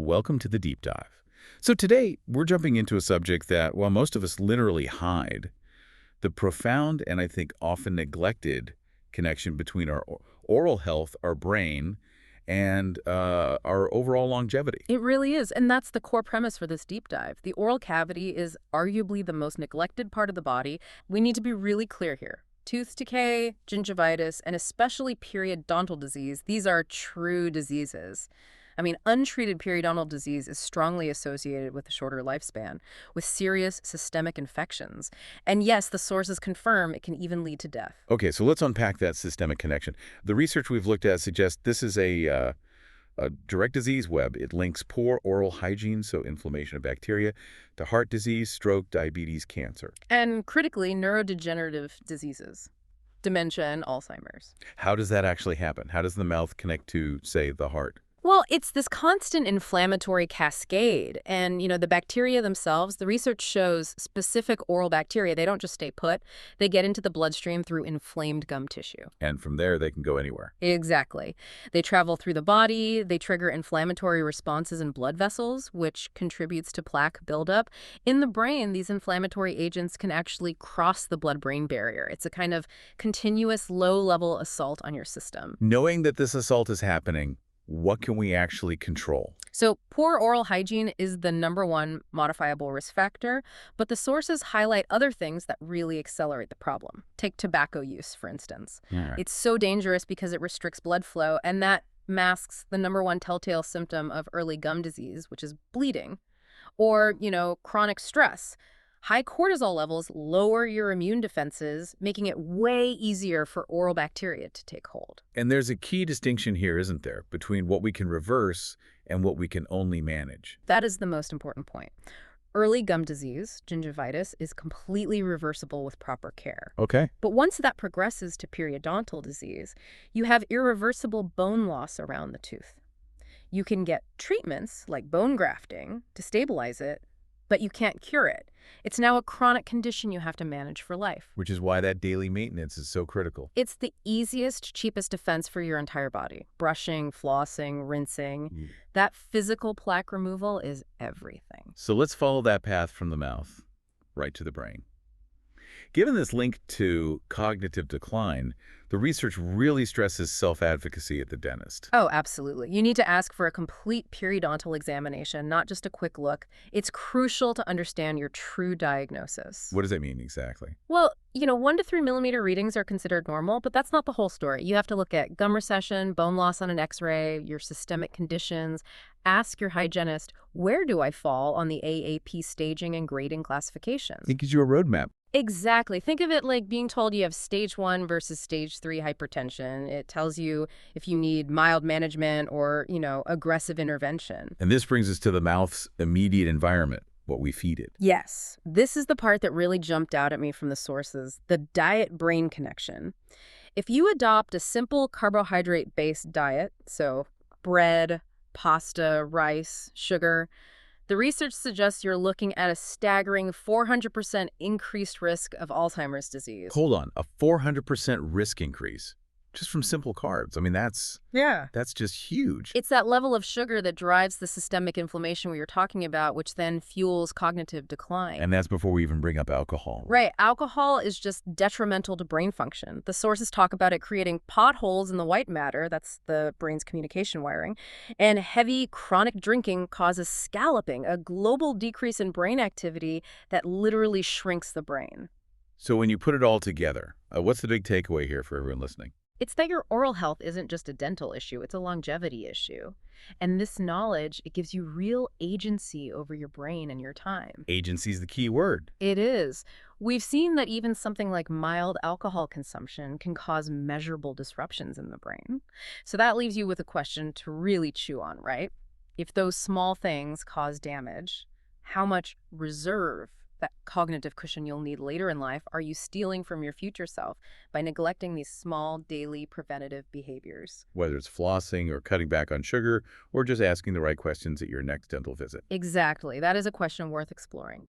Welcome to the deep dive. So today, we're jumping into a subject that, while most of us literally hide, the profound and I think often neglected connection between our oral health, our brain, and our overall longevity. It really is, and that's the core premise for this deep dive. The oral cavity is arguably the most neglected part of the body. We need to be really clear here. Tooth decay, gingivitis, and especially periodontal disease, these are true diseases. I mean, untreated periodontal disease is strongly associated with a shorter lifespan, with serious systemic infections. And yes, the sources confirm it can even lead to death. Okay, so let's unpack that systemic connection. The research we've looked at suggests this is a direct disease web. It links poor oral hygiene, so inflammation of bacteria, to heart disease, stroke, diabetes, cancer. And critically, neurodegenerative diseases, dementia and Alzheimer's. How does that actually happen? How does the mouth connect to, say, the heart? Well, it's this constant inflammatory cascade. And, the bacteria themselves, the research shows specific oral bacteria, they don't just stay put. They get into the bloodstream through inflamed gum tissue. And from there, they can go anywhere. Exactly. They travel through the body, they trigger inflammatory responses in blood vessels, which contributes to plaque buildup. In the brain, these inflammatory agents can actually cross the blood-brain barrier. It's a kind of continuous low-level assault on your system. Knowing that this assault is happening, what can we actually control? So poor oral hygiene is the #1 modifiable risk factor, but the sources highlight other things that really accelerate the problem. Take tobacco use, for instance. All right. It's so dangerous because it restricts blood flow, and that masks the #1 telltale symptom of early gum disease, which is bleeding. Or, chronic stress. High cortisol levels lower your immune defenses, making it way easier for oral bacteria to take hold. And there's a key distinction here, isn't there, between what we can reverse and what we can only manage. That is the most important point. Early gum disease, gingivitis, is completely reversible with proper care. Okay. But once that progresses to periodontal disease, you have irreversible bone loss around the tooth. You can get treatments like bone grafting to stabilize it, but you can't cure it. It's now a chronic condition you have to manage for life. Which is why that daily maintenance is so critical. It's the easiest, cheapest defense for your entire body. Brushing, flossing, rinsing. That physical plaque removal is everything. So let's follow that path from the mouth right to the brain. Given this link to cognitive decline, the research really stresses self-advocacy at the dentist. Oh, absolutely. You need to ask for a complete periodontal examination, not just a quick look. It's crucial to understand your true diagnosis. What does that mean exactly? Well, 1 to 3 millimeter readings are considered normal, but that's not the whole story. You have to look at gum recession, bone loss on an x-ray, your systemic conditions. Ask your hygienist, where do I fall on the AAP staging and grading classifications? It gives you a roadmap. Exactly. Think of it like being told you have stage 1 versus stage 3 hypertension. It tells you if you need mild management or, aggressive intervention. And this brings us to the mouth's immediate environment, what we feed it. Yes. This is the part that really jumped out at me from the sources, the diet-brain connection. If you adopt a simple carbohydrate-based diet, so bread, pasta, rice, sugar, the research suggests you're looking at a staggering 400% increased risk of Alzheimer's disease. Hold on, a 400% risk increase just from simple carbs. I mean, that's just huge. It's that level of sugar that drives the systemic inflammation we were talking about, which then fuels cognitive decline. And that's before we even bring up alcohol. Right. Alcohol is just detrimental to brain function. The sources talk about it creating potholes in the white matter, that's the brain's communication wiring, and heavy chronic drinking causes scalloping, a global decrease in brain activity that literally shrinks the brain. So when you put it all together, what's the big takeaway here for everyone listening? It's that your oral health isn't just a dental issue, it's a longevity issue. And this knowledge, it gives you real agency over your brain and your time. Agency's the key word. It is. We've seen that even something like mild alcohol consumption can cause measurable disruptions in the brain. So that leaves you with a question to really chew on, right? If those small things cause damage, how much reserve, that cognitive cushion you'll need later in life, are you stealing from your future self by neglecting these small daily preventative behaviors? Whether it's flossing or cutting back on sugar or just asking the right questions at your next dental visit. Exactly. That is a question worth exploring.